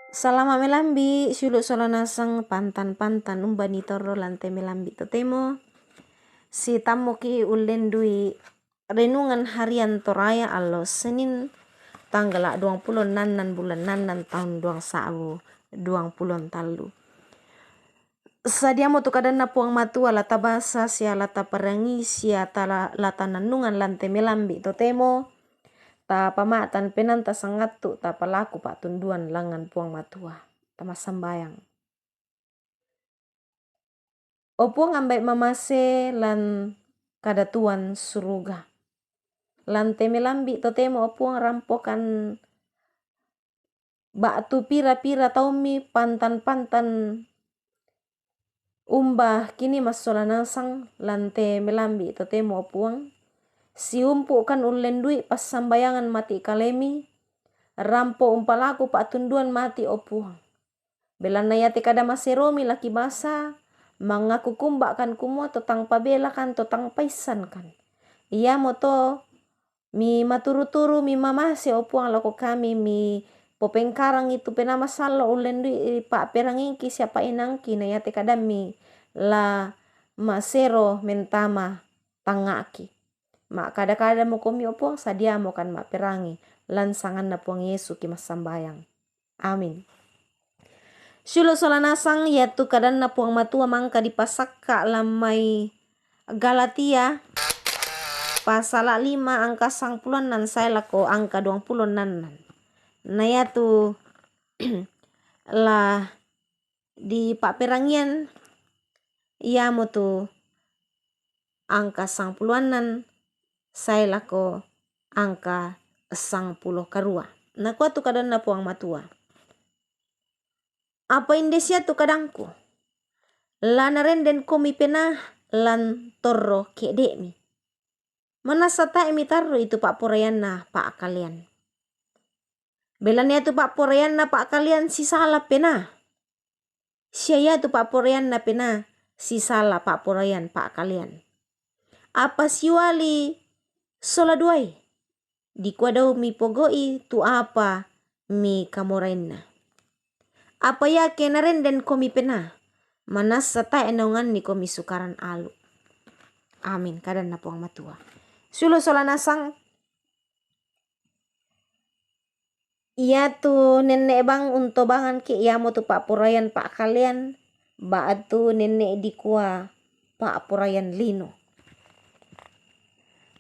Salama melambi, syuluk solanasang pantan-pantan umbani toro lante melambi totemo. Si tamu ki ulendui renungan harian toraya allo Senin tanggal 26 bulan 6 tahun 2024. Sadia mo tu kadana puang matua lata basa sia lata perangi sia tala lata nanungan lante melambi totemo. Ta pamatan penan ta sangatu ta palaku pak tunduan langan puang matua ta masambayang. Opuang ambek mamase lan kadatuan suruga. Lante melambi totemo opuang rampokan batu pira-pira taumi pantan-pantan umbah kini masolanasang lante melambi totemo opuang. Si umpu kan ulendui pas sambayangan mati kalemi rampo umpalaku pak tunduan mati opuang. Belana yati kada maseromi laki basa mangaku kumbak kan kumua totang pabela kan totang paisan kan. Ia moto mi maturu-turu mi mamase opuang lako kami mi popengkarang itu pena masalo ulendui pak perangingki siapa inangki na yati kada mi la masero mentama tangaki. Mak kada-kada mo komi opuang sadia mo kan mak perangi lansangan na puang Yesu ki masambayang. Amin. Syulo solanasang yaitu kadan na puang matua mangka dipasakka lamai Galatia pasal 5 angka 90 nan saya lako angka 20 nan. Na yaitu lah di pak perangian ia mo tu angka 90 nan saya lako angka 10 karua. Na kuatu kadan na puang matua. Apa indesia tu kadangku? Lana renden komi pena lan torro kedemi. Manasa ta emi tarro itu pak porayan na pak kalian. Belania tu pak porayan na pak kalian si salah pena. Siaya tu pak porayan na pena si salah pak porayan pak kalian. Apa siwali sola duai di kuadau mi pogoi tu apa mi kamoraina. Apa ya kenaren dan komi pena manasa ta enongan ni komi sukaran alu. Amin kadan na puang matua. Sulo solanasang ia tu nenek bang unto bangan ki ia mo tu pak porayan pak kalian ba tu nenek di kuah pak porayan lino.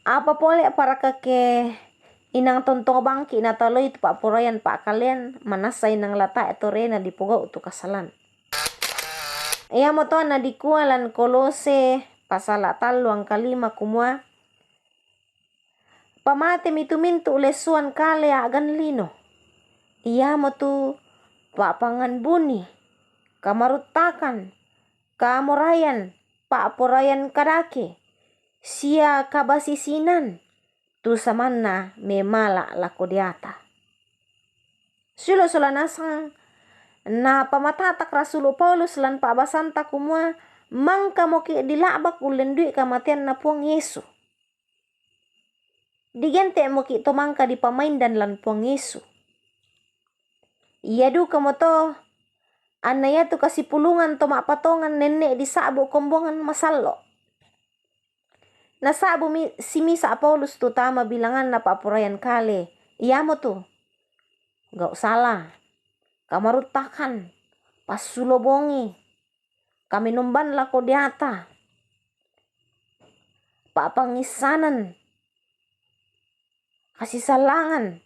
Apa pole para kake inang tonto bangki na taloi tu pak porayan pak kalian manasa inang lata etorena di pogo tu kasalan. Ia moto na di kualan Kolose pasal 3 angka 5 kumua. Pamate mitu mintu lesuan kale agan lino. Ia motu pak pangan buni kamarutakan kamorayan pak porayan kadake. Sia kabasisinan tu samanna memala lako diata. Sulo solanasang na pamatatak Rasulu Paulus lan pak basanta kumua mangka moki dilabak ulendui kamatian na puang Yesu. Digente moki to mangka di pamain dan lan puang Yesu. Ia du kamoto anaya tu kasih pulungan to mak patongan nenek di sabu kombongan masalo. Na sabu si misa Paulus tu tama bilangan na papurayan kale. Iya mo tu. Gak salah. Kamarutakan. Pasulobongi. Kami numban lako diata. Papangisanan. Kasih salangan.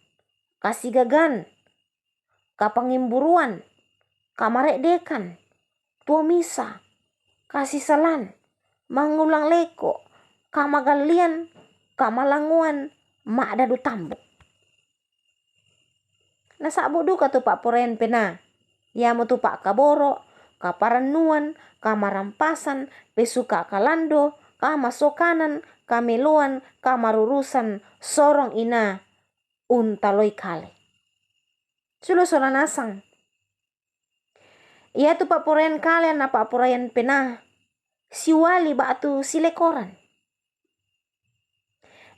Kasih gagan. Kapangimburuan. Kamarek dekan. Tua misa. Kasih salan. Mangulang leko. Kamagalian, kamalanguan, mak dadu tambuk. Nasabu duka tu pak porayan pena. Ya mo tu pak kaboro, kaparanuan, kamarampasan, pesuka kalando, kamasokanan, kameluan, kamarurusan, sorong ina, untaloi kale. Sulo solanasang. Ya tu pak porayan kalian na pak porayan pena. Siwali batu silekoran.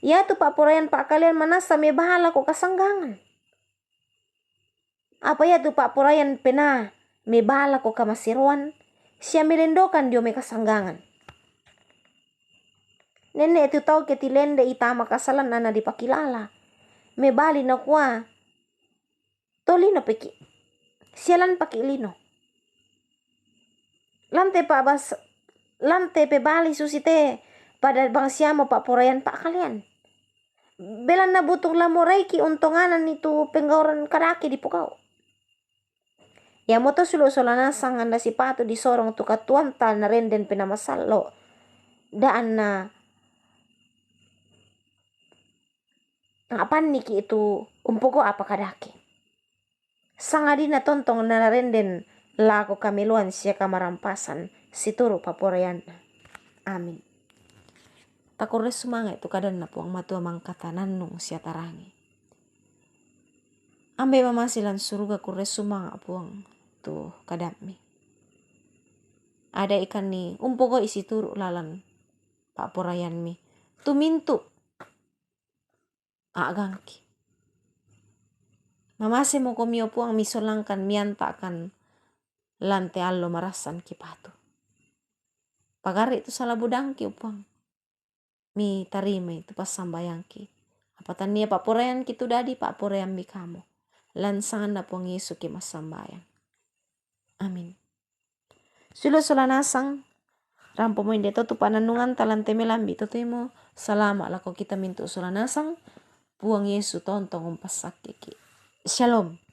Ya tu pak porayan pak kalian manasa me bahala ko kasanggangan. Apa ya tu Pak Porayan pena me bala ko kamasiruan, siya melendokan dio me kasanggangan. Nenek itu tahu ketilende itama kasalan nana dipakilala. Me bali na kuah. Tolino peki. Sialan paki lino. Lante pe bali susite pada bang siamo Pak Porayan Pak kalian. Belan na butuh lamoreiki untonganan itu penggauran kadaki di pukau. Ya moto sulo solana sangan na si patu di sorong tu katuan tal na renden penamasalo. Daan na apan niki itu umpoko apa kadaki. Sangadina tontong na renden lako kamiluan siya kamarampasan situru Paporayan. Amin. Takore sumanga itu kadan na puang matua mangkatanan nung siya tarangi. Ambe mamasilan suruga kure sumanga puang tu kadami. Ada ikan ni umpoko isi turu lalan Pak Porayan mi. Tumintu agangki. Mamase mo komio puang misolangkan miantakan lante allo marasan kipatu. Pagari itu salah budangki puang. Mi tarima itu pas sambayangki. Apatan nia Pak Porayan kitu dadi Pak Porayan mi kamu. Lansangan na puang Yesu ki mas sambayang. Amin. Sulo solanasang rampo mo inde tu pananungan talante melambi to temo salama lako kita mintu solanasang puang Yesu tontong umpas sakiki. Shalom.